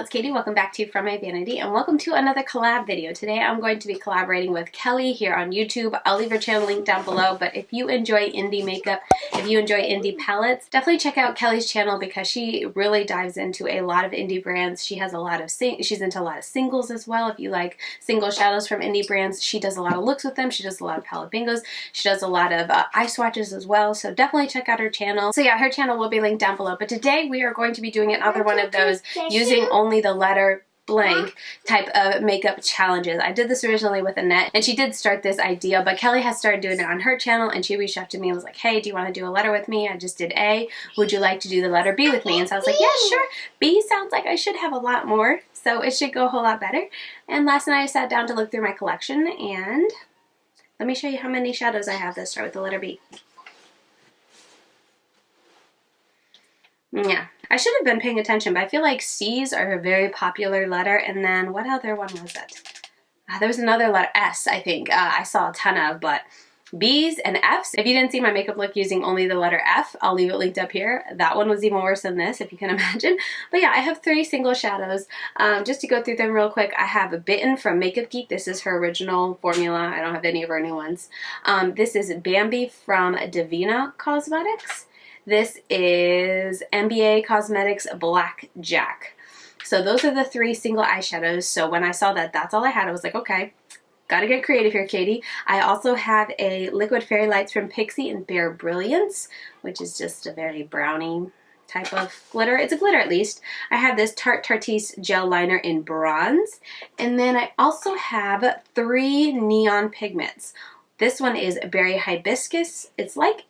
it's Katie. Welcome back to From My Vanity and welcome to another collab video. Today I'm going to be collaborating with Kellie here on YouTube. I'll leave her channel link down below, but if you enjoy indie makeup, if you enjoy indie palettes, definitely check out Kellie's channel because she really dives into a lot of indie brands. She has a lot of she's into a lot of singles as well. If you like single shadows from indie brands, she does a lot of looks with them. She does a lot of palette bingos. She does a lot of eye swatches as well, so definitely check out her channel. So yeah, her channel will be linked down below, but today we are going to be doing another one of those using only the letter blank type of makeup challenges. I did this originally with Annette and she did start this idea, but Kellie has started doing it on her channel and she reached out to me and was like, hey, do you want to do a letter with me? I just did A. Would you like to do the letter B with me? And so I was like, yeah, sure. B sounds like I should have a lot more, so it should go a whole lot better. And last night I sat down to look through my collection and let me show you how many shadows I have that start with the letter B. Yeah, I should have been paying attention, but I feel like C's are a very popular letter. And then what other one was it? There was another letter, S, I think. I saw a ton of, but B's and F's. If you didn't see my makeup look using only the letter F, I'll leave it linked up here. That one was even worse than this, if you can imagine. But yeah, I have 3 single shadows. Just to go through them real quick, I have a Bitten from Makeup Geek. This is her original formula. I don't have any of her new ones. This is Bambi from Devinah Cosmetics. This is NBA Cosmetics Black Jack. So those are the 3 single eyeshadows. So when I saw that that's all I had, I was like, okay, gotta get creative here, Katie. I also have a Liquid Fairy Lights from Pixi in Bare Brilliance, which is just a very brownie type of glitter. It's a glitter at least. I have this Tarte Tartiste gel liner in bronze. And then I also have 3 neon pigments. This one is Berry Hibiscus. It's like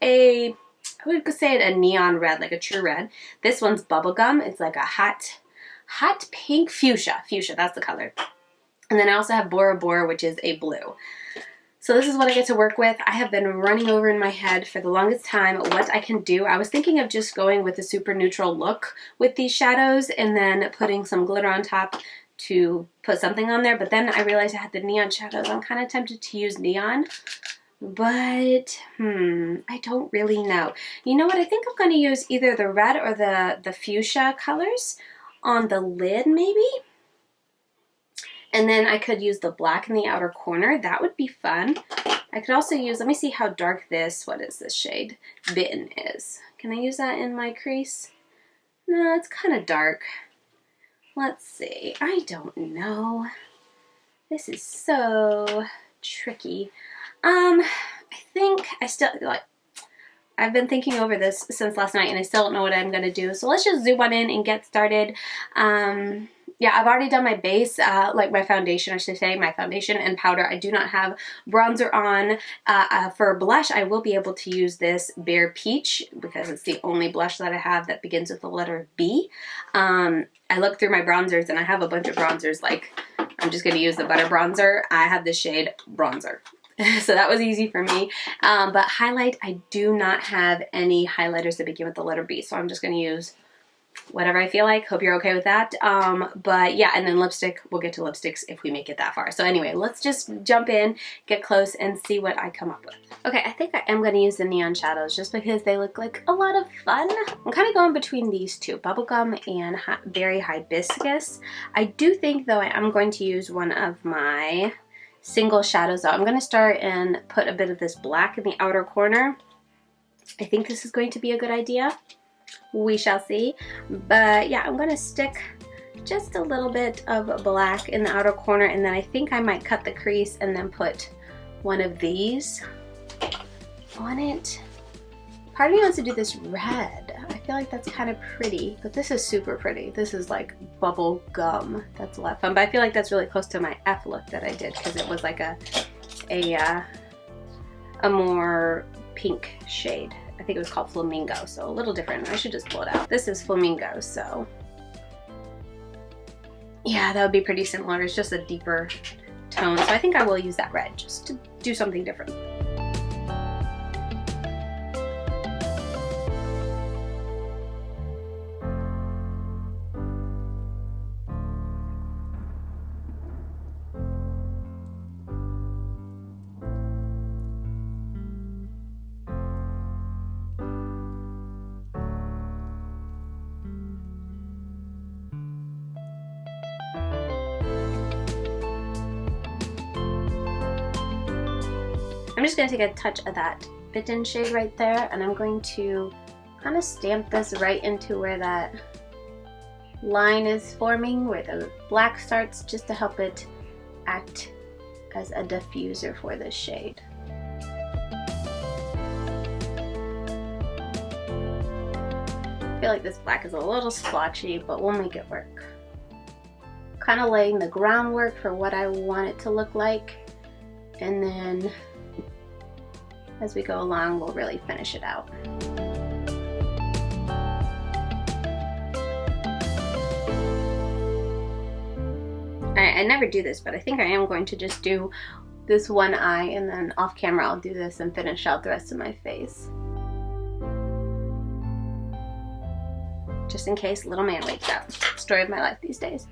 I would say it a neon red, like a true red. This one's Bubblegum. It's like a hot pink fuchsia. Fuchsia, that's the color. And then I also have Bora, which is a blue. So this is what I get to work with. I have been running over in my head for the longest time what I can do. I was thinking of just going with a super neutral look with these shadows and then putting some glitter on top to put something on there. But then I realized I had the neon shadows. I'm kind of tempted to use neon. But, I don't really know. You know what? I think I'm going to use either the red or the fuchsia colors on the lid, maybe. And then I could use the black in the outer corner. That would be fun. I could also use, let me see how dark this, what is this shade? Bitten is. Can I use that in my crease? No, it's kind of dark. Let's see. I don't know. This is so tricky. I think I still, I've been thinking over this since last night and I still don't know what I'm going to do. So let's just zoom on in and get started. Yeah, I've already done my base, like my foundation, I should say, my foundation and powder. I do not have bronzer on. For blush, I will be able to use this Bare Peach because it's the only blush that I have that begins with the letter B. I looked through my bronzers and I have a bunch of bronzers. Like, I'm just going to use the Butter Bronzer. I have the shade Bronzer. So that was easy for me. But highlight, I do not have any highlighters that begin with the letter B. So I'm just going to use whatever I feel like. Hope you're okay with that. But yeah, and then lipstick, we'll get to lipsticks if we make it that far. So anyway, let's just jump in, get close, and see what I come up with. Okay, I think I am going to use the neon shadows just because they look like a lot of fun. I'm kind of going between these two, Bubblegum and Berry Hibiscus. I do think, though, I am going to use one of my single shadows out. I'm going to start and put a bit of this black in the outer corner. I think this is going to be a good idea. We shall see. But yeah, I'm going to stick just a little bit of black in the outer corner and then I think I might cut the crease and then put one of these on it. Part of me wants to do this red. I feel like that's kind of pretty, but this is super pretty. This is like bubble gum. That's a lot of fun, but I feel like that's really close to my F look that I did because it was like a more pink shade. I think it was called Flamingo, so a little different. I should just pull it out. This is Flamingo, so yeah, that would be pretty similar. It's just a deeper tone, so I think I will use that red just to do something different. I'm just going to take a touch of that Bitten shade right there, and I'm going to kind of stamp this right into where that line is forming, where the black starts, just to help it act as a diffuser for this shade. I feel like this black is a little splotchy, but we'll make it work. Kind of laying the groundwork for what I want it to look like, and then as we go along, we'll really finish it out. I never do this, but I think I am going to just do this one eye, and then off camera I'll do this and finish out the rest of my face. Just in case little man wakes up. Story of my life these days.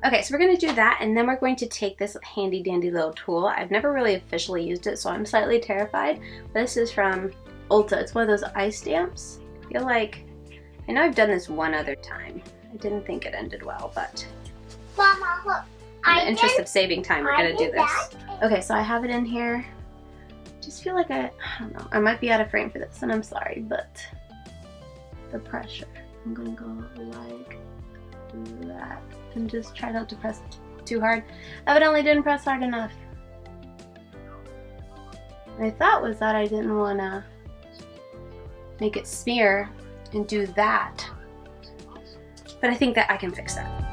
Okay, so we're going to do that, and then we're going to take this handy dandy little tool. I've never really officially used it, so I'm slightly terrified. This is from Ulta. It's one of those eye stamps. I feel like, I know I've done this one other time. I didn't think it ended well, but Mama, look. in the interest of saving time, we're going to do this. Okay, so I have it in here. Just feel like I don't know, I might be out of frame for this, and I'm sorry, but the pressure. I'm going to go like that and just try not to press too hard. Evidently didn't press hard enough. My thought was that I didn't want to make it smear and do that, but I think that I can fix that.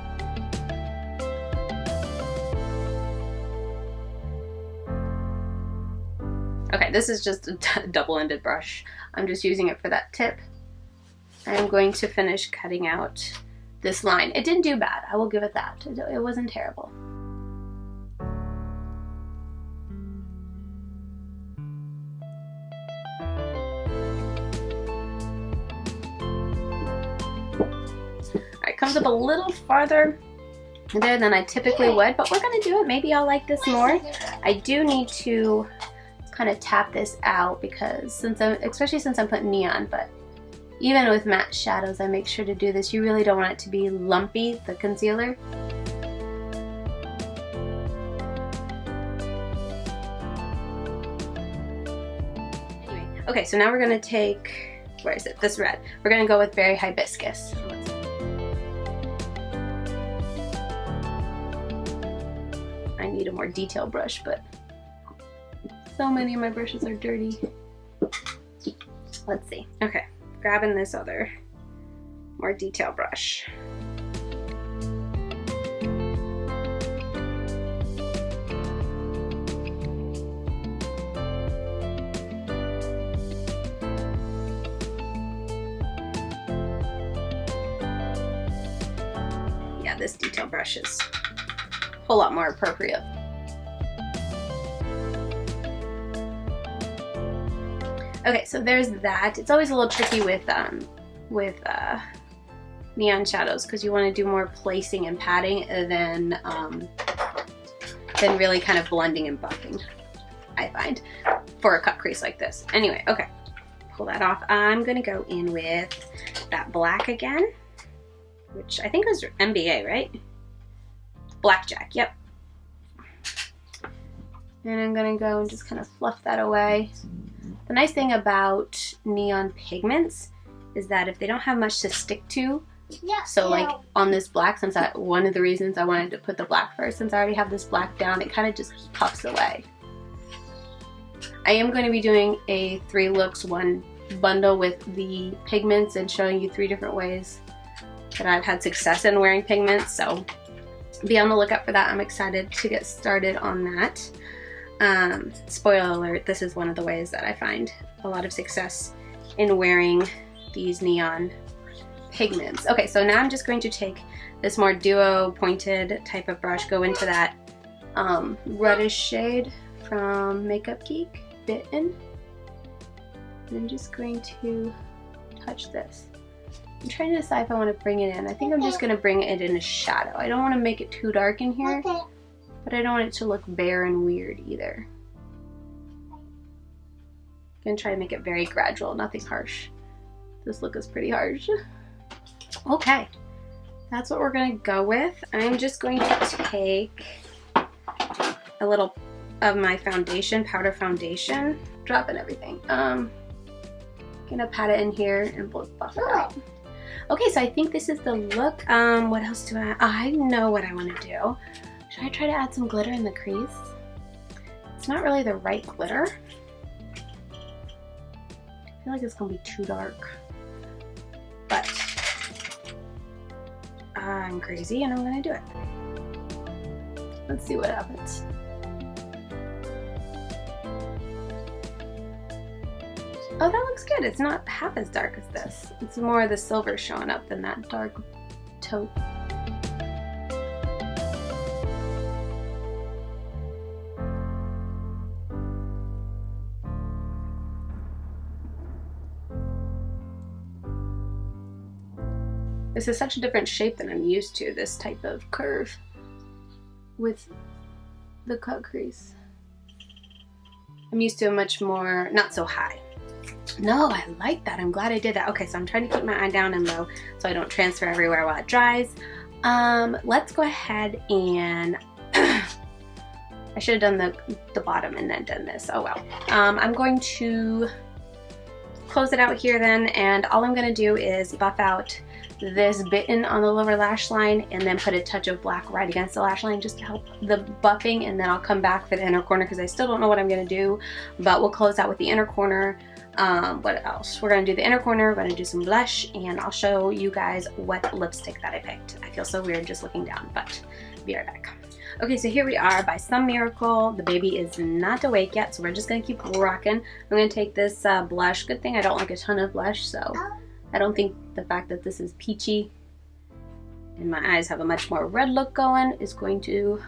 Okay, this is just a double-ended brush. I'm just using it for that tip. I'm going to finish cutting out this line. It didn't do bad, I will give it that. It wasn't terrible. Alright, comes up a little farther there than I typically would, but we're gonna do it. Maybe I'll like this more. I do need to kind of tap this out because especially since I'm putting neon, but even with matte shadows I make sure to do this. You really don't want it to be lumpy, the concealer. Anyway, okay, so now we're gonna take, where is it? This red. We're gonna go with Berry Hibiscus. I need a more detailed brush, but so many of my brushes are dirty. Let's see. Okay, grabbing this other more detailed brush. Yeah, this detail brush is a whole lot more appropriate. Okay, so there's that. It's always a little tricky with neon shadows because you want to do more placing and padding than really kind of blending and buffing, I find, for a cut crease like this. Anyway, okay, pull that off. I'm gonna go in with that black again, which I think was MBA, right? Blackjack, yep. And I'm gonna go and just kind of fluff that away. The nice thing about neon pigments is that if they don't have much to stick to, so like on this black, since one of the reasons I wanted to put the black first, since I already have this black down, it kind of just puffs away. I am going to be doing a 3 looks 1 bundle with the pigments and showing you 3 different ways that I've had success in wearing pigments, so be on the lookout for that. I'm excited to get started on that. Spoiler alert, this is one of the ways that I find a lot of success in wearing these neon pigments. Okay, so now I'm just going to take this more duo pointed type of brush, go into that reddish shade from Makeup Geek, Bitten, and I'm just going to touch this. I'm trying to decide if I want to bring it in. I think I'm just going to bring it in a shadow. I don't want to make it too dark in here, but I don't want it to look bare and weird either. I'm going to try to make it very gradual, nothing harsh. This look is pretty harsh. Okay, that's what we're going to go with. I'm just going to take a little of my foundation, powder foundation. Dropping everything. Gonna pat it in here and buff it out. Okay, so I think this is the look. What else do I know what I want to do. Should I try to add some glitter in the crease? It's not really the right glitter. I feel like it's gonna be too dark. But I'm crazy and I'm gonna do it. Let's see what happens. Oh, that looks good. It's not half as dark as this. It's more the silver showing up than that dark taupe. This is such a different shape than I'm used to, this type of curve with the cut crease. I'm used to a much more, not so high. No, I like that. I'm glad I did that. Okay, so I'm trying to keep my eye down and low so I don't transfer everywhere while it dries. Let's go ahead and I should have done the bottom and then done this. Oh well. I'm going to close it out here then, and all I'm going to do is buff out this Bitten on the lower lash line and then put a touch of black right against the lash line just to help the buffing, and then I'll come back for the inner corner because I still don't know what I'm going to do, but we'll close out with the inner corner. What else? We're going to do the inner corner, we're going to do some blush, and I'll show you guys what lipstick that I picked. I feel so weird just looking down, but be right back. Okay, so here we are. By some miracle, the baby is not awake yet, so we're just going to keep rocking. I'm going to take this blush. Good thing I don't like a ton of blush, so I don't think the fact that this is peachy and my eyes have a much more red look going is going to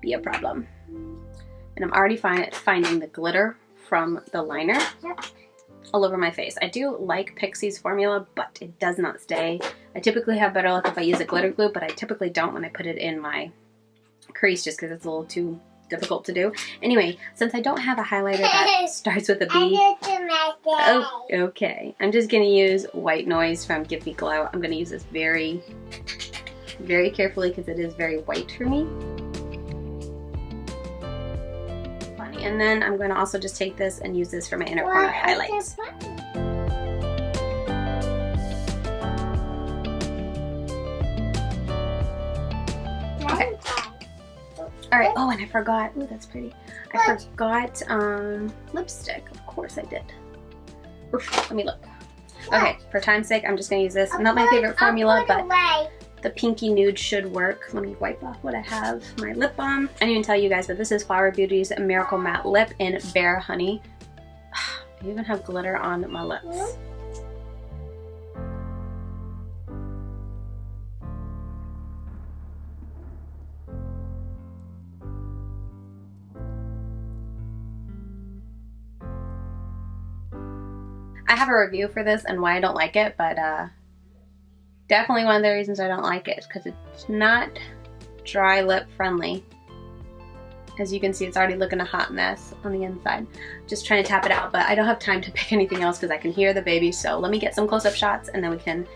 be a problem. And I'm already finding the glitter from the liner all over my face. I do like Pixi's formula, but it does not stay. I typically have better luck if I use a glitter glue, but I typically don't when I put it in my crease just because it's a little too difficult to do. Anyway, since I don't have a highlighter that starts with a B, oh, okay, I'm just gonna use White Noise from Give Me Glow. I'm gonna use this very, very carefully because it is very white for me. Funny. And then I'm going to also just take this and use this for my inner corner highlights. Okay. All right. Oh, and I forgot. Ooh, that's pretty. I forgot lipstick. Of course I did. Oof, let me look. Okay, for time's sake, I'm just gonna use this. Not my favorite formula, but the pinky nude should work. Let me wipe off what I have. My lip balm. I didn't even tell you guys, but this is Flower Beauty's Miracle Matte Lip in Bare Honey. I even have glitter on my lips. I have a review for this and why I don't like it, but definitely one of the reasons I don't like it is because it's not dry lip friendly. As you can see, it's already looking a hot mess on the inside. Just trying to tap it out, but I don't have time to pick anything else because I can hear the baby. So let me get some close-up shots and then we can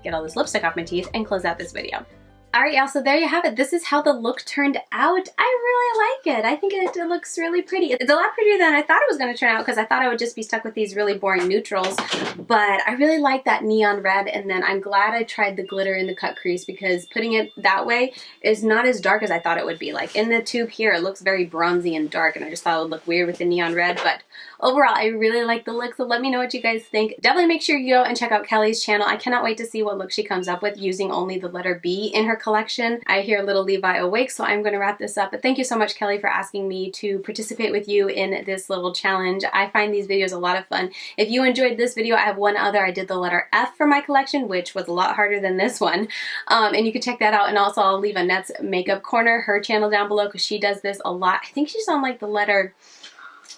get all this lipstick off my teeth and close out this video. Alright y'all, so there you have it. This is how the look turned out. I really like it. I think it looks really pretty. It's a lot prettier than I thought it was going to turn out because I thought I would just be stuck with these really boring neutrals. But I really like that neon red, and then I'm glad I tried the glitter in the cut crease because putting it that way is not as dark as I thought it would be. Like in the tube here, it looks very bronzy and dark, and I just thought it would look weird with the neon red. But overall, I really like the look, so let me know what you guys think. Definitely make sure you go and check out Kellie's channel. I cannot wait to see what look she comes up with using only the letter B in her collection. I hear little Levi awake, so I'm going to wrap this up. But thank you so much, Kellie, for asking me to participate with you in this little challenge. I find these videos a lot of fun. If you enjoyed this video, I have one other. I did the letter F for my collection, which was a lot harder than this one. And you can check that out. And also, I'll leave Annette's makeup corner, her channel down below, because she does this a lot. I think she's on like the letter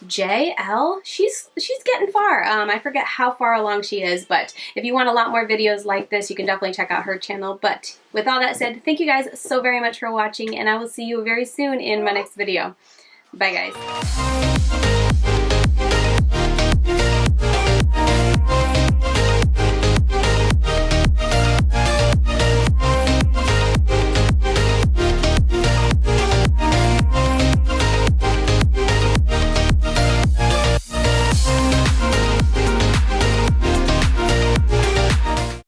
J, L. She's getting far. I forget how far along she is, but if you want a lot more videos like this, you can definitely check out her channel. But with all that said, thank you guys so very much for watching, and I will see you very soon in my next video. Bye, guys.